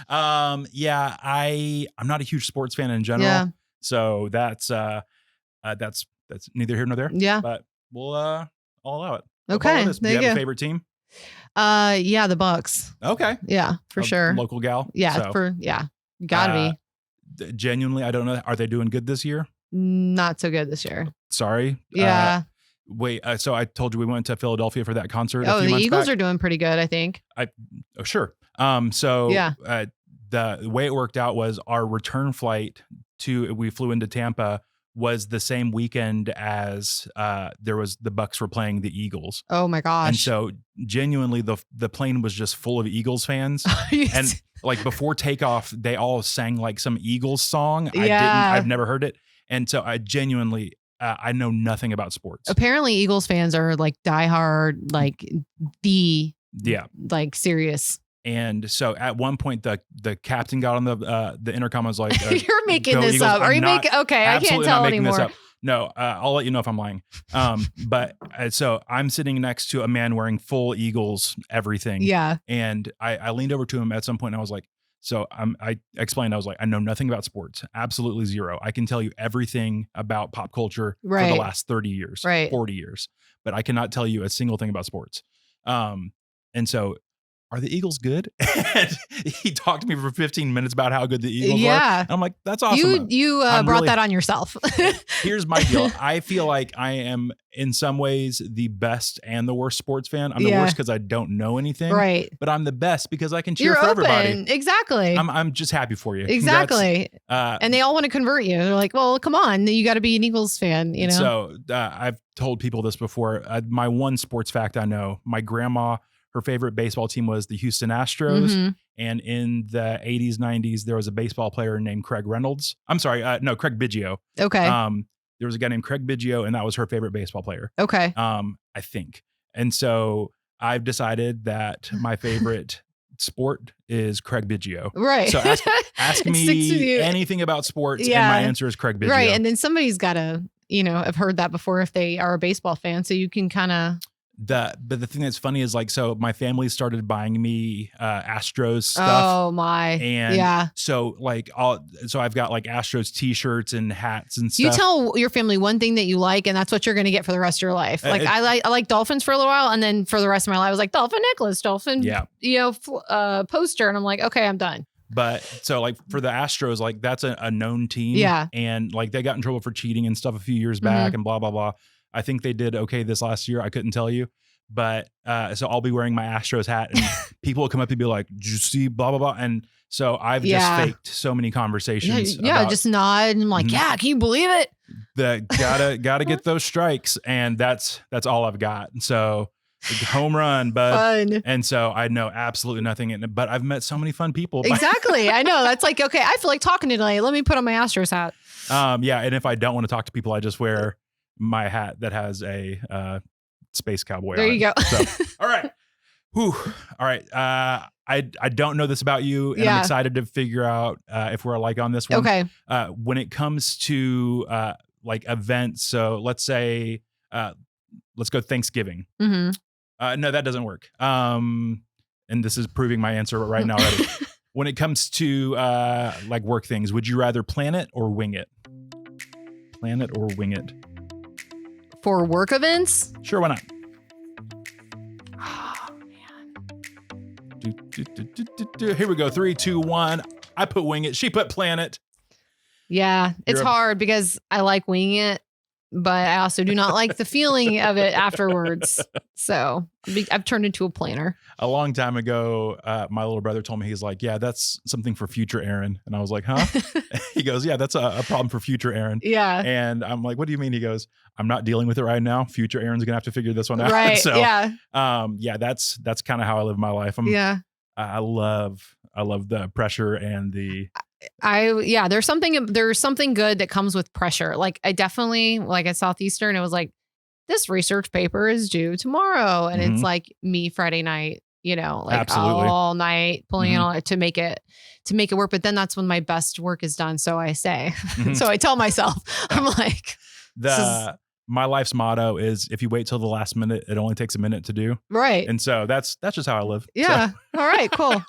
I'm not a huge sports fan in general. Yeah. So that's neither here nor there. Yeah. But we'll all allow it. Okay. Do you have a favorite team? The Bucks. Okay. Yeah, for sure. Local gal. Yeah, gotta be. Genuinely, I don't know. Are they doing good this year? Not so good this year. Sorry. Yeah. Wait. So I told you we went to Philadelphia for that concert. Oh, the Eagles are doing pretty good, I think. Sure. The way it worked out was our return flight we flew into Tampa was the same weekend as the Bucks were playing the Eagles. Oh my gosh. And so genuinely the plane was just full of Eagles fans. And like before takeoff, they all sang like some Eagles song. I've never heard it. And so I genuinely, I know nothing about sports. Apparently Eagles fans are like diehard, like like serious. And so at one point, the captain got on the intercom and was like, "You're making this Eagles. up. Are you making? Okay, I can't tell anymore." No, I'll let you know if I'm lying. So I'm sitting next to a man wearing full Eagles everything. Yeah. And I leaned over to him at some point and I was like, I explained, I was like, I know nothing about sports, absolutely zero. I can tell you everything about pop culture for the last 30 years, 40 years, but I cannot tell you a single thing about sports. And so are the Eagles good? And he talked to me for 15 minutes about how good the Eagles were. And I'm like, that's awesome. You brought that on yourself. Here's my deal. I feel like I am in some ways the best and the worst sports fan. I'm the worst because I don't know anything. Right. But I'm the best because I can cheer for everybody. Exactly. I'm just happy for you. Exactly. And they all want to convert you. They're like, well, come on. You got to be an Eagles fan, So I've told people this before. My one sports fact I know, my grandma, her favorite baseball team was the Houston Astros. Mhm. And in the 80s, 90s, there was a baseball player named Craig Reynolds. I'm sorry, no, Craig Biggio. Okay. There was a guy named Craig Biggio, and that was her favorite baseball player. Okay. I think. And so I've decided that my favorite sport is Craig Biggio. Right. So ask me anything about sports, and my answer is Craig Biggio. Right. And then somebody's got to, have heard that before if they are a baseball fan. So you can kind of. But the thing that's funny is like, so my family started buying me Astros stuff. Oh my. And so like so I've got like Astros t-shirts and hats and stuff. You tell your family one thing that you like, and that's what you're going to get for the rest of your life. Like I like dolphins for a little while, and then for the rest of my life I was like dolphin necklace, dolphin poster, and I'm like, okay, I'm done. But so like for the Astros, like that's a known team. Yeah. And like they got in trouble for cheating and stuff a few years back and blah, blah, blah. I think they did okay this last year. I couldn't tell you. But so I'll be wearing my Astros hat and people will come up and be like, did you see blah, blah, blah. And so I've just faked so many conversations. Yeah, just nod. And I'm like, yeah, can you believe it? Gotta get those strikes. And that's all I've got. And so home run, bud. Fun. And so I know absolutely nothing. But I've met so many fun people. Exactly. I know. That's like, okay, I feel like talking today. Let me put on my Astros hat. Yeah. And if I don't want to talk to people, I just wear my hat that has a space cowboy there on you go. So, all right. Whew. All right. I don't know this about you, and I'm excited to figure out if we're alike on this one. Okay. When it comes to like events, so let's say let's go Thanksgiving. Mm-hmm. No, that doesn't work. And this is proving my answer right now already. When it comes to like work things, would you rather plan it or wing it? Plan it or wing it? For work events? Sure, why not? Oh, man. Here we go. 3, 2, 1. I put wing it. She put plan it. Yeah, it's hard because I like winging it, but I also do not like the feeling of it afterwards. So I've turned into a planner. A long time ago, my little brother told me, he's like, yeah, that's something for future Aaron. And I was like, huh? He goes, yeah, that's a problem for future Aaron. Yeah. And I'm like, what do you mean? He goes, I'm not dealing with it right now. Future Aaron's going to have to figure this one out. Right. So, yeah. That's kind of how I live my life. I love the pressure and the. There's something good that comes with pressure. Like I definitely, like at Southeastern, it was like, this research paper is due tomorrow. And it's like me Friday night, like Absolutely. all night pulling it all to make it work. But then that's when my best work is done. So I say, so I tell myself, I'm like, my life's motto is if you wait till the last minute, it only takes a minute to do. Right. And so that's just how I live. Yeah. So. All right, cool.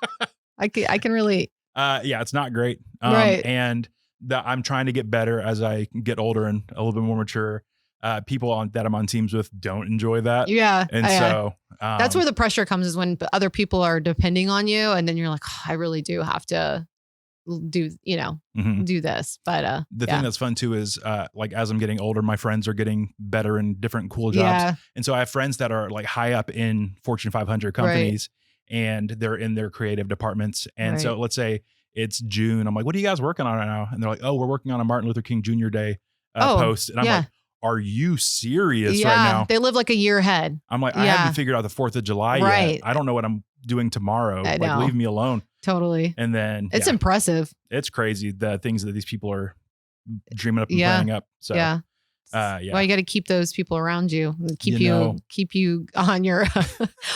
I can relate. Yeah, it's not great. Right. And I'm trying to get better as I get older and a little bit more mature. People that I'm on teams with don't enjoy that. Yeah. And so that's where the pressure comes, is when other people are depending on you. And then you're like, oh, I really do have to do this. But the thing that's fun too is like as I'm getting older, my friends are getting better in different cool jobs. Yeah. And so I have friends that are like high up in Fortune 500 companies and they're in their creative departments. And so let's say it's June. I'm like, what are you guys working on right now? And they're like, oh, we're working on a Martin Luther King Jr. Day post. And I'm like, are you serious right now? They live like a year ahead. I'm like, I haven't figured out the 4th of July yet. I don't know what I'm doing tomorrow. Like, leave me alone. Totally. And then it's impressive. It's crazy the things that these people are dreaming up and planning up. So well, you got to keep those people around you, keep you on your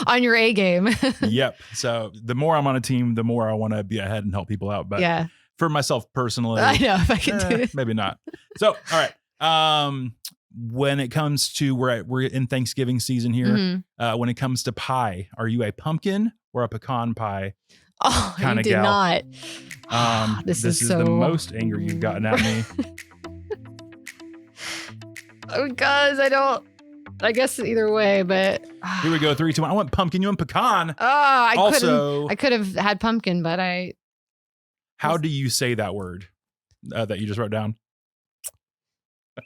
on your A game. Yep. So the more I'm on a team, the more I want to be ahead and help people out. But for myself personally, I know if I can do it. Maybe not. So all right. When it comes to we're in Thanksgiving season here. When it comes to pie, are you a pumpkin or a pecan pie? Oh, you did gal? Not. This is the most angry you've gotten at me. Because I guess either way, but here we go. 3, 2, 1. I want pumpkin. You want pecan. Oh, I could have had pumpkin, but how do you say that word that you just wrote down?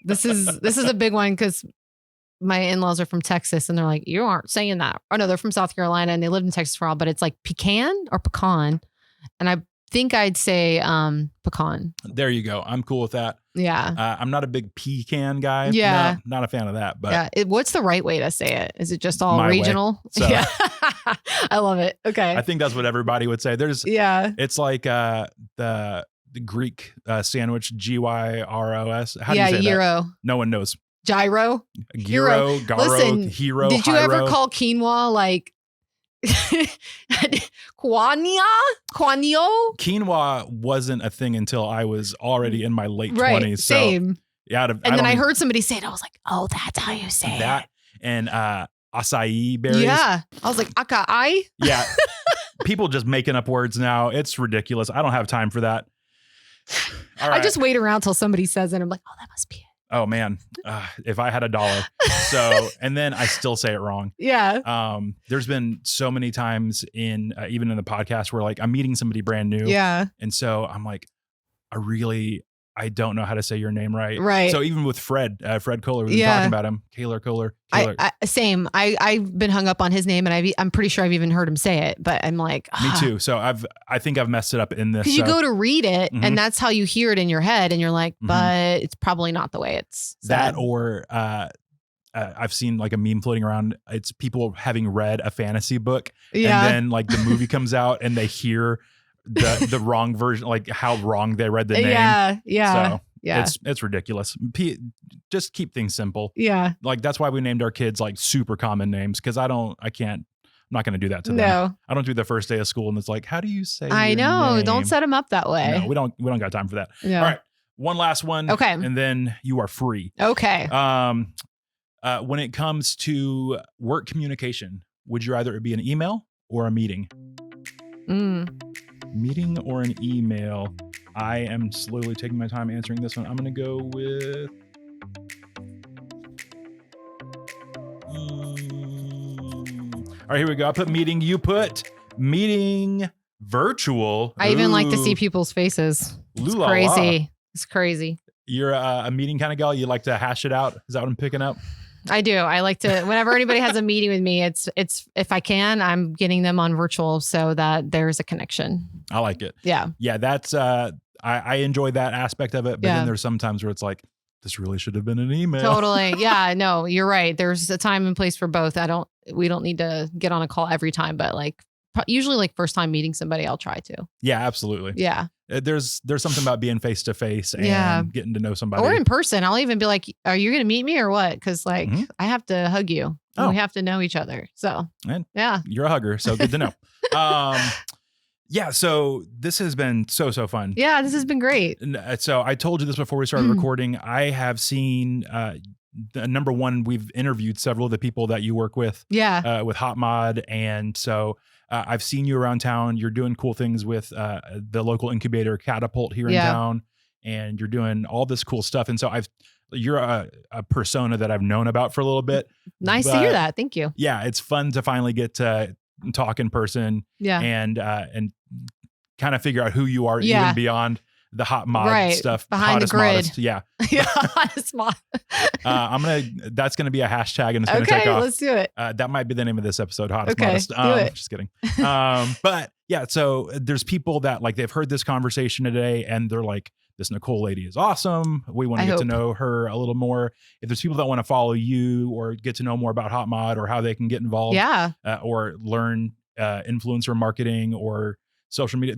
This is a big one because my in-laws are from Texas and they're like, you aren't saying that. Oh no, they're from South Carolina and they lived in Texas for a while, but it's like pecan or pecan. And think I'd say pecan. There you go. I'm cool with that. Yeah. I'm not a big pecan guy. Yeah. No, not a fan of that. But what's the right way to say it? Is it just all my way. regional? So- Yeah. I love it. Okay. I think that's what everybody would say. It's like the Greek sandwich, gyros. How do you say gyro. that? No one knows. Gyro. Gyro, garo, Listen, hero, did you hyro. ever call quinoa like quania? Quanio? Quinoa wasn't a thing until I was already in my late 20s. Right. So Same. and then I heard somebody say it. I was like, oh, that's how you say that. it. And acai berries. Yeah. I was like, acai? Yeah. People just making up words now. It's ridiculous. I don't have time for that. All right. I just wait around till somebody says it. I'm like, oh, that must be it. Oh man, if I had $1. So, and then I still say it wrong. Yeah. There's been so many times in even in the podcast where like I'm meeting somebody brand new. Yeah. And so I'm like, I don't know how to say your name right. Right. So even with Fred Kohler, we've been talking about him. Kohler. Same. I've been hung up on his name, and I'm pretty sure I've even heard him say it. But I'm like, me too. So I think I've messed it up in this. Because you go to read it, Mhm. and that's how you hear it in your head, and you're like, but it's probably not the way it's said. That or I've seen like a meme floating around. It's people having read a fantasy book, and then like the movie comes out, and they hear the wrong version, like how wrong they read the name. Yeah. So it's ridiculous. Just keep things simple. Yeah. Like that's why we named our kids like super common names, because I'm not going to do that to them. No. I don't do the first day of school and it's like, how do you say I your know. name? Don't set them up that way. No, we don't got time for that. No. All right. One last one. Okay. And then you are free. Okay. When it comes to work communication, would you rather it be an email or a meeting? Meeting or an email? I am slowly taking my time answering this one. I'm going to go with all right, here we go. I put meeting. You put meeting virtual. I even like to Ooh. see people's faces. It's Loo-la-la. crazy. It's crazy. You're a meeting kind of gal. You like to hash it out. Is that what I'm picking up? I do. I like to, whenever anybody has a meeting with me, it's if I can, I'm getting them on virtual so that there's a connection. I like it. Yeah. Yeah, that's I enjoy that aspect of it, but Yeah. then there's some times where it's like, this really should have been an email. Totally. Yeah, no, you're right. There's a time and place for both. We don't need to get on a call every time, but like usually like first time meeting somebody, I'll try to. Yeah, absolutely. Yeah. There's something about being face to face and getting to know somebody. Or in person. I'll even be like, are you going to meet me or what? Because like I have to hug you. And we have to know each other. So yeah. You're a hugger. So good to know. Yeah. So this has been so fun. Yeah, this has been great. So I told you this before we started recording. I have seen number one, we've interviewed several of the people that you work with. Yeah. With HotMod. And so I've seen you around town. You're doing cool things with the local incubator Catapult here in town. And you're doing all this cool stuff. And so you're a persona that I've known about for a little bit. Nice to hear that. Thank you. Yeah. It's fun to finally get to talk in person. Yeah. And kind of figure out who you are even beyond the HotMod stuff. Behind the grid. Modest. Yeah. Yeah. Hottest mod. That's going to be a hashtag and it's going to take off. Let's do it. That might be the name of this episode. Hottest Okay, Modest. do it. Just kidding. But yeah, so there's people that like, they've heard this conversation today and they're like, this Nicole lady is awesome. We want to get to know her a little more. If there's people that want to follow you or get to know more about HotMod or how they can get involved or learn influencer marketing or social media,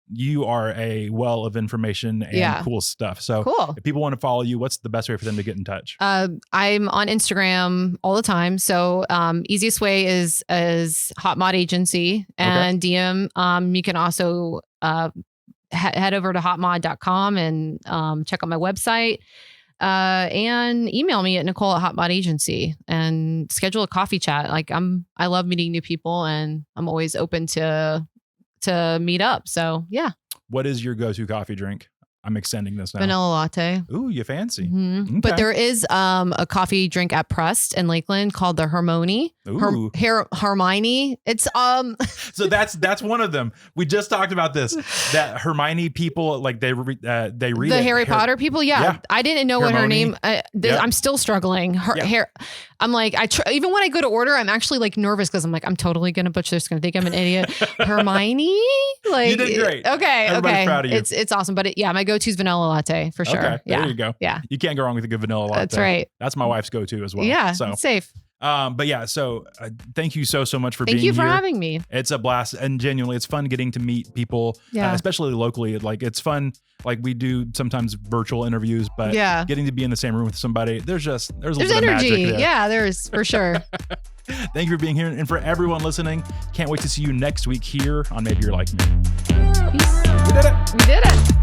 you are a well of information and cool stuff. So if people want to follow you, what's the best way for them to get in touch? I'm on Instagram all the time. So easiest way is HotMod Agency and DM. You can also head over to hotmod.com and check out my website and email me at Nicole@HotModAgency and schedule a coffee chat. Like I love meeting new people and I'm always open to meet up. So yeah. What is your go-to coffee drink? I'm extending this now. Vanilla latte. Ooh, you fancy. Mm-hmm. Okay. But there is a coffee drink at Pressed in Lakeland called the Harmony. Ooh. Hermione. It's So that's one of them. We just talked about this. That Hermione people, like they read the Harry Potter people. Yeah. I didn't know what her name. I'm still struggling. I'm like, even when I go to order, I'm actually like nervous because I'm like, I'm totally gonna butcher this. Gonna think I'm an idiot. Hermione. Like, you did great. Okay. Everybody's proud of you. It's awesome. But my go-to is vanilla latte for sure. Okay, there you go. Yeah. You can't go wrong with a good vanilla latte. That's right. That's my wife's go-to as well. Yeah. So It's safe. But yeah, so thank you so much for being here. Thank you for having me. It's a blast, and genuinely, it's fun getting to meet people, especially locally. Like it's fun. Like we do sometimes virtual interviews, but getting to be in the same room with somebody, there's a little bit energy. of magic there. Yeah, there's for sure. Thank you for being here, and for everyone listening, can't wait to see you next week here on Maybe You're Like Me. We did it.